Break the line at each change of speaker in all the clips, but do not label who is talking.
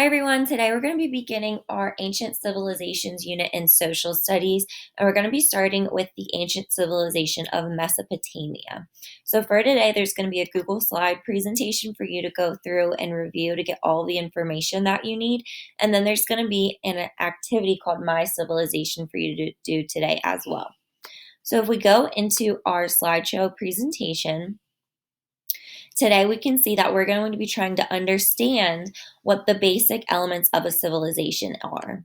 Hi everyone, today we're going to be beginning our Ancient Civilizations unit in Social Studies, and we're going to be starting with the ancient civilization of Mesopotamia. So for today, there's going to be a Google slide presentation for you to go through and review to get all the information that you need, and then there's going to be an activity called My Civilization for you to do today as well. So if we go into our slideshow presentation, today we can see that we're going to be trying to understand what the basic elements of a civilization are.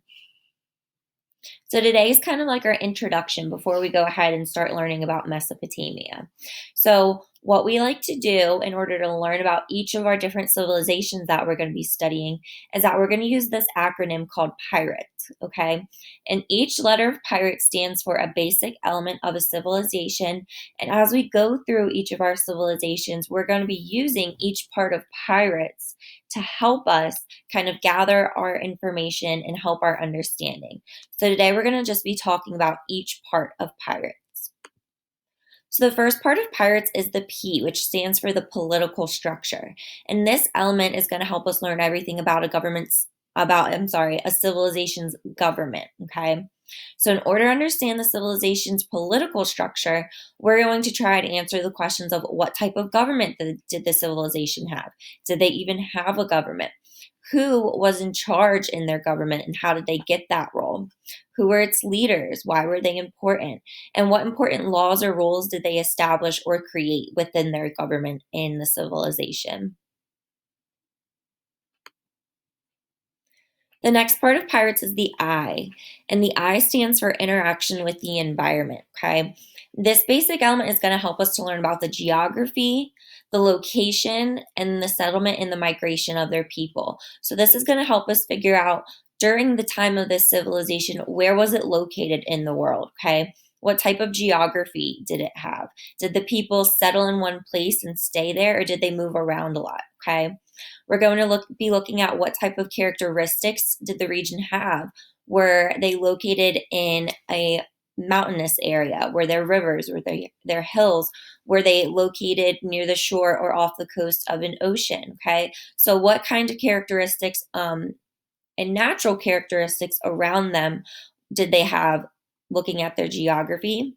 So today is kind of like our introduction before we go ahead and start learning about Mesopotamia. So what we like to do in order to learn about each of our different civilizations that we're going to be studying is that we're going to use this acronym called PIRATE, okay? And each letter of PIRATE stands for a basic element of a civilization. And as we go through each of our civilizations, we're going to be using each part of PIRATES to help us kind of gather our information and help our understanding. So today we're going to just be talking about each part of PIRATES. So the first part of PIRATES is the P, which stands for the political structure. And this element is going to help us learn everything about a civilization's government, okay? So in order to understand the civilization's political structure, we're going to try to answer the questions of what type of government did the civilization have? Did they even have a government? Who was in charge in their government and how did they get that role? Who were its leaders? Why were they important? And what important laws or rules did they establish or create within their government in the civilization? The next part of PIRATES is the I, and the I stands for interaction with the environment, okay? This basic element is going to help us to learn about the geography, the location, and the settlement and the migration of their people. So this is going to help us figure out during the time of this civilization, where was it located in the world, okay? What type of geography did it have? Did the people settle in one place and stay there, or did they move around a lot, okay? We're going to be looking at what type of characteristics did the region have. Were they located in a mountainous area? Were there rivers? Were there hills? Were they located near the shore or off the coast of an ocean? Okay, so what kind of characteristics and natural characteristics around them did they have looking at their geography?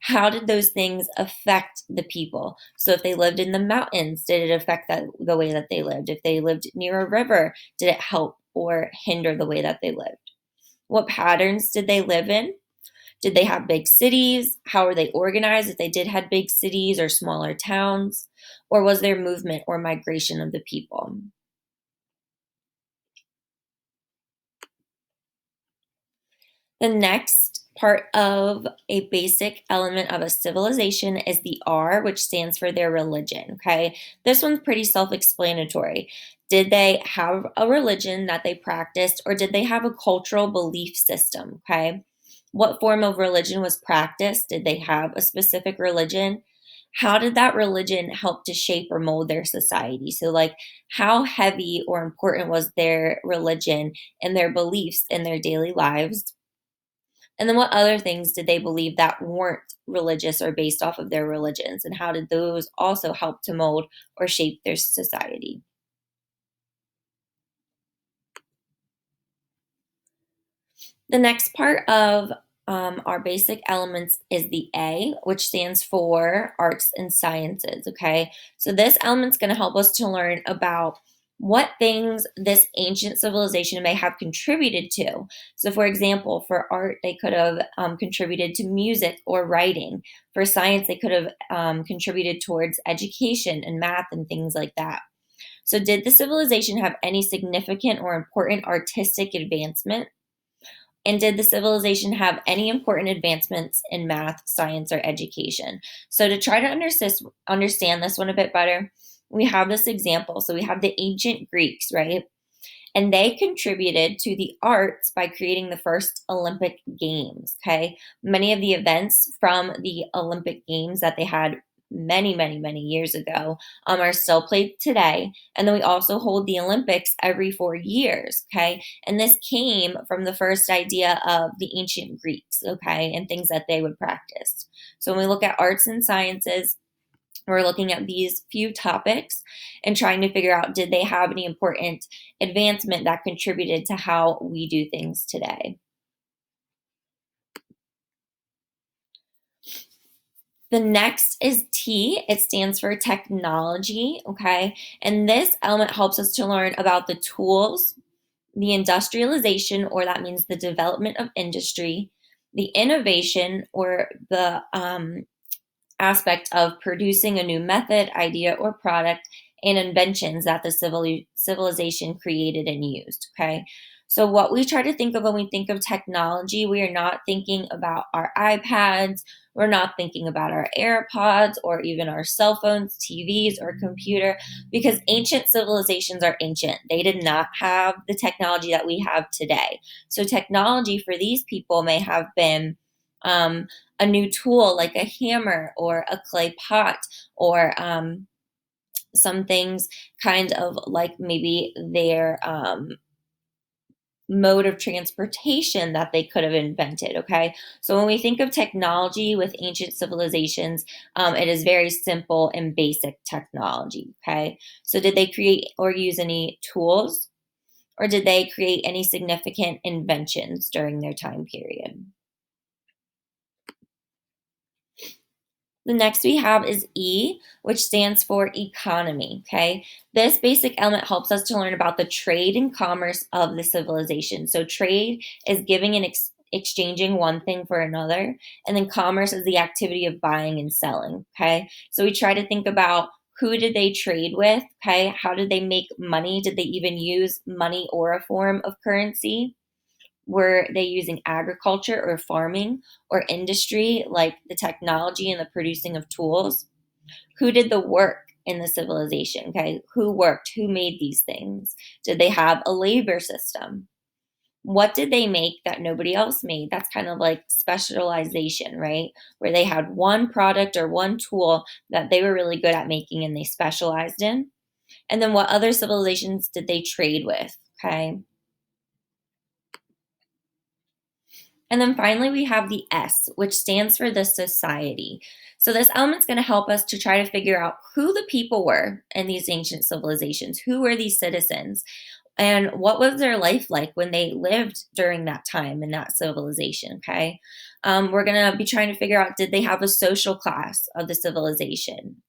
How did those things affect the people? So if they lived in the mountains, did it affect the way that they lived? If they lived near a river, did it help or hinder the way that they lived? What patterns did they live in? Did they have big cities? How were they organized if they did have big cities or smaller towns? Or was there movement or migration of the people? The next part of a basic element of a civilization is the R, which stands for their religion. Okay, this one's pretty self explanatory. Did they have a religion that they practiced, or did they have a cultural belief system? Okay, what form of religion was practiced? Did they have a specific religion? How did that religion help to shape or mold their society? So, like, how heavy or important was their religion and their beliefs in their daily lives? And then what other things did they believe that weren't religious or based off of their religions? And how did those also help to mold or shape their society? The next part of our basic elements is the A, which stands for arts and sciences. Okay, so this element's going to help us to learn about what things this ancient civilization may have contributed to. So, for example, for art, they could have contributed to music or writing. For science, they could have contributed towards education and math and things like that. So, did the civilization have any significant or important artistic advancement? And did the civilization have any important advancements in math, science, or education? So, to try to understand this one a bit better, we have this example. So, we have the ancient Greeks, right? And they contributed to the arts by creating the first Olympic Games. Okay. Many of the events from the Olympic Games that they had many, many, many years ago are still played today. And then we also hold the Olympics every 4 years. Okay. And this came from the first idea of the ancient Greeks. Okay. And things that they would practice. So when we look at arts and sciences, We're looking at these few topics and trying to figure out, did they have any important advancement that contributed to how we do things today? The next is T. It stands for technology, okay? And this element helps us to learn about the tools, the industrialization, or that means the development of industry, the innovation, or the aspect of producing a new method, idea, or product, and inventions that the civilization created and used. Okay. So, what we try to think of when we think of technology, we are not thinking about our iPads, we're not thinking about our AirPods or even our cell phones, TVs, or computer, because ancient civilizations are ancient. They did not have the technology that we have today. So, technology for these people may have been um, a new tool like a hammer or a clay pot, or some things kind of like maybe their mode of transportation that they could have invented. Okay. So when we think of technology with ancient civilizations, it is very simple and basic technology. Okay. So did they create or use any tools, or did they create any significant inventions during their time period? The next we have is E, which stands for economy. Okay. This basic element helps us to learn about the trade and commerce of the civilization. So, trade is giving and exchanging one thing for another. And then commerce is the activity of buying and selling. Okay. So, we try to think about who did they trade with? Okay. How did they make money? Did they even use money or a form of currency? Were they using agriculture or farming or industry, like the technology and the producing of tools? Who did the work in the civilization? Okay, who worked? Who made these things? Did they have a labor system? What did they make that nobody else made? That's kind of like specialization, right? Where they had one product or one tool that they were really good at making and they specialized in. And then what other civilizations did they trade with? Okay. And then finally, we have the S, which stands for the society. So, this element's going to help us to try to figure out who the people were in these ancient civilizations. Who were these citizens? And what was their life like when they lived during that time in that civilization? Okay. We're going to be trying to figure out, did they have a social class of the civilization?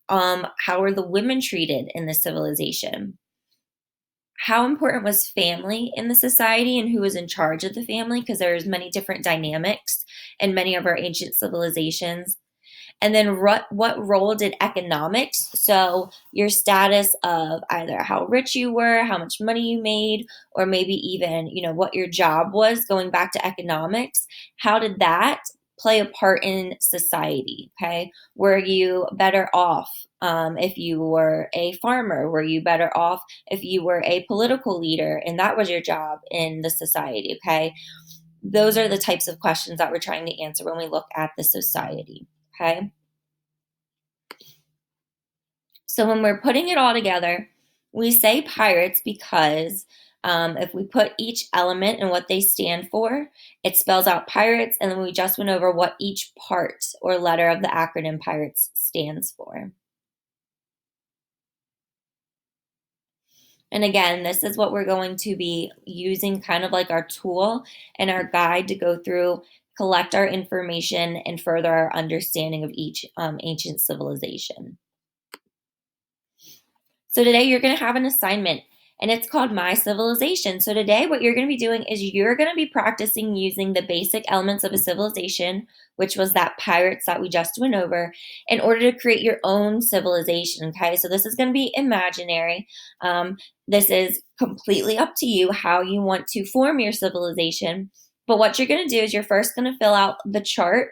How were the women treated in the civilization? How important was family in the society and who was in charge of the family, because there's many different dynamics in many of our ancient civilizations. And then what role did economics, so your status of either how rich you were, how much money you made, or maybe even what your job was, going back to economics, how did that play a part in society? Okay, were you better off if you were a farmer? Were you better off if you were a political leader and that was your job in the society? Okay, those are the types of questions that we're trying to answer when we look at the society. Okay. So when we're putting it all together, we say pirates because if we put each element and what they stand for, it spells out pirates. And then we just went over what each part or letter of the acronym pirates stands for. And again, this is what we're going to be using kind of like our tool and our guide to go through, collect our information, and further our understanding of each ancient civilization. So today you're going to have an assignment and it's called My Civilization. So today what you're going to be doing is you're going to be practicing using the basic elements of a civilization, which was that pirates that we just went over, in order to create your own civilization. Okay, so this is going to be imaginary. This is completely up to you how you want to form your civilization. But what you're going to do is you're first going to fill out the chart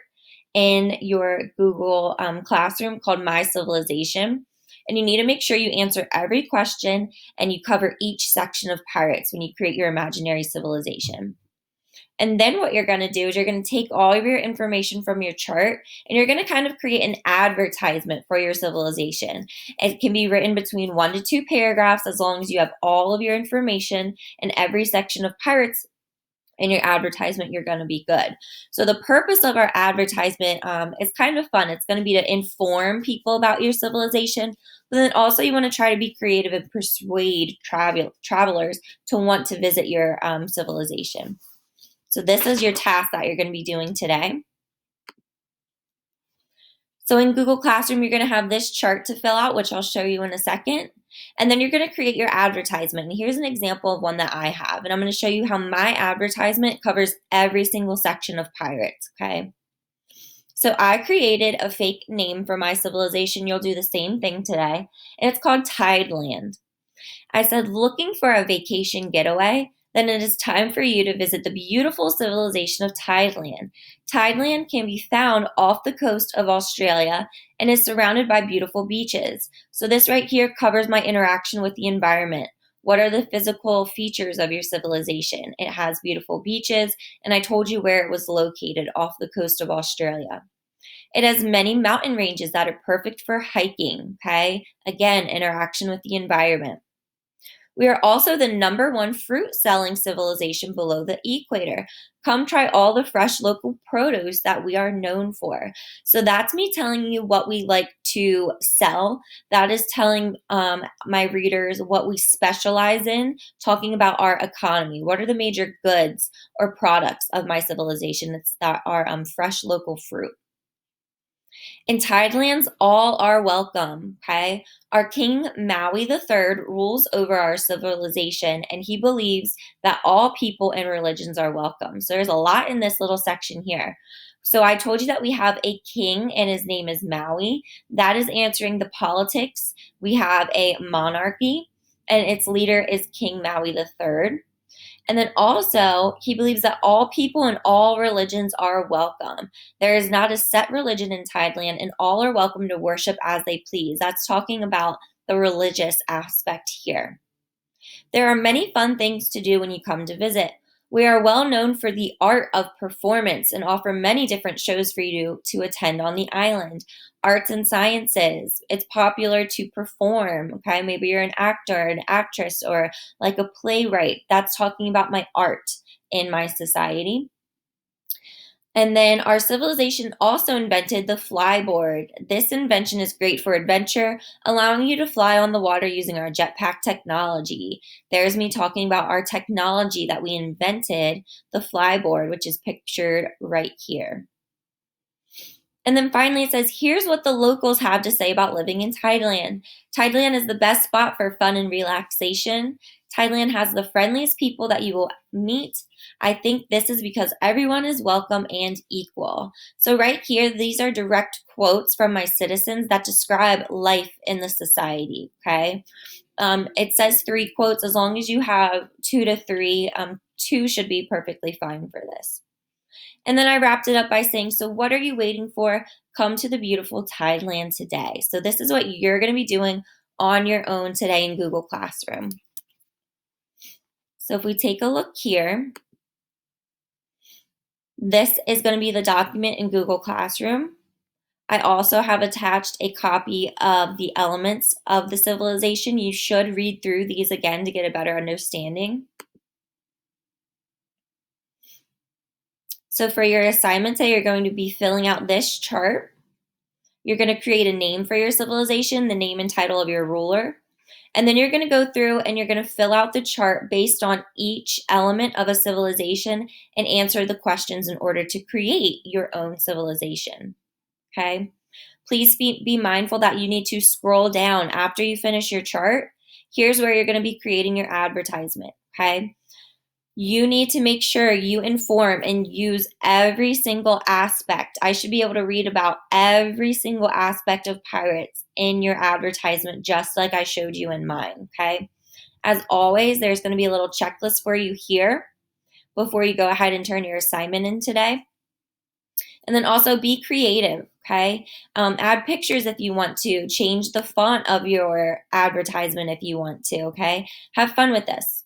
in your Google Classroom called My Civilization. And you need to make sure you answer every question and you cover each section of pirates when you create your imaginary civilization. And then what you're going to do is you're going to take all of your information from your chart and you're going to kind of create an advertisement for your civilization. It can be written between 1 to 2 paragraphs as long as you have all of your information in every section of pirates in your advertisement, you're going to be good. So the purpose of our advertisement is kind of fun. It's going to be to inform people about your civilization, but then also you want to try to be creative and persuade travelers to want to visit your civilization. So this is your task that you're going to be doing today. So in Google Classroom, you're going to have this chart to fill out, which I'll show you in a second. And then you're going to create your advertisement. And here's an example of one that I have. And I'm going to show you how my advertisement covers every single section of pirates, okay? So I created a fake name for my civilization. You'll do the same thing today. And it's called Tideland. I said, looking for a vacation getaway? Then it is time for you to visit the beautiful civilization of Tideland. Tideland can be found off the coast of Australia and is surrounded by beautiful beaches. So this right here covers my interaction with the environment. What are the physical features of your civilization? It has beautiful beaches, and I told you where it was located off the coast of Australia. It has many mountain ranges that are perfect for hiking, okay? Again, interaction with the environment. We are also the #1 fruit selling civilization below the equator. Come try all the fresh local produce that we are known for. So that's me telling you what we like to sell. That is telling my readers what we specialize in, talking about our economy. What are the major goods or products of my civilization that are fresh local fruit? In Tidelands, all are welcome, okay? Our King Maui III rules over our civilization, and he believes that all people and religions are welcome. So there's a lot in this little section here. So I told you that we have a king, and his name is Maui. That is answering the politics. We have a monarchy, and its leader is King Maui III. And then also, he believes that all people and all religions are welcome. There is not a set religion in Tideland, and all are welcome to worship as they please. That's talking about the religious aspect here. There are many fun things to do when you come to visit. We are well known for the art of performance and offer many different shows for you to attend on the island. Arts and sciences, it's popular to perform, okay? Maybe you're an actor, an actress, or like a playwright. That's talking about my art in my society. And then our civilization also invented the flyboard. This invention is great for adventure, allowing you to fly on the water using our jetpack technology. There's me talking about our technology that we invented, the flyboard, which is pictured right here. And then finally it says, here's what the locals have to say about living in Tideland. Tideland is the best spot for fun and relaxation. Tideland has the friendliest people that you will meet. I think this is because everyone is welcome and equal. So right here, these are direct quotes from my citizens that describe life in the society, okay? It says 3 quotes. As long as you have 2 to 3, 2 should be perfectly fine for this. And then I wrapped it up by saying, so what are you waiting for? Come to the beautiful Tideland today. So this is what you're going to be doing on your own today in Google Classroom. So if we take a look here, this is going to be the document in Google Classroom. I also have attached a copy of the elements of the civilization. You should read through these again to get a better understanding. So for your assignment today, you're going to be filling out this chart. You're going to create a name for your civilization, the name and title of your ruler. And then you're going to go through and you're going to fill out the chart based on each element of a civilization and answer the questions in order to create your own civilization. Okay? Please be mindful that you need to scroll down after you finish your chart. Here's where you're going to be creating your advertisement. Okay? You need to make sure you inform and use every single aspect. I should be able to read about every single aspect of pirates in your advertisement, just like I showed you in mine, okay? As always, there's going to be a little checklist for you here before you go ahead and turn your assignment in today. And then also be creative, okay? Add pictures if you want to. Change the font of your advertisement if you want to, okay? Have fun with this.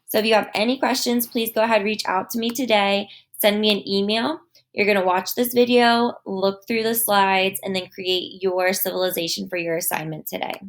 So if you have any questions, please go ahead and reach out to me today. Send me an email. You're going to watch this video, look through the slides, and then create your civilization for your assignment today.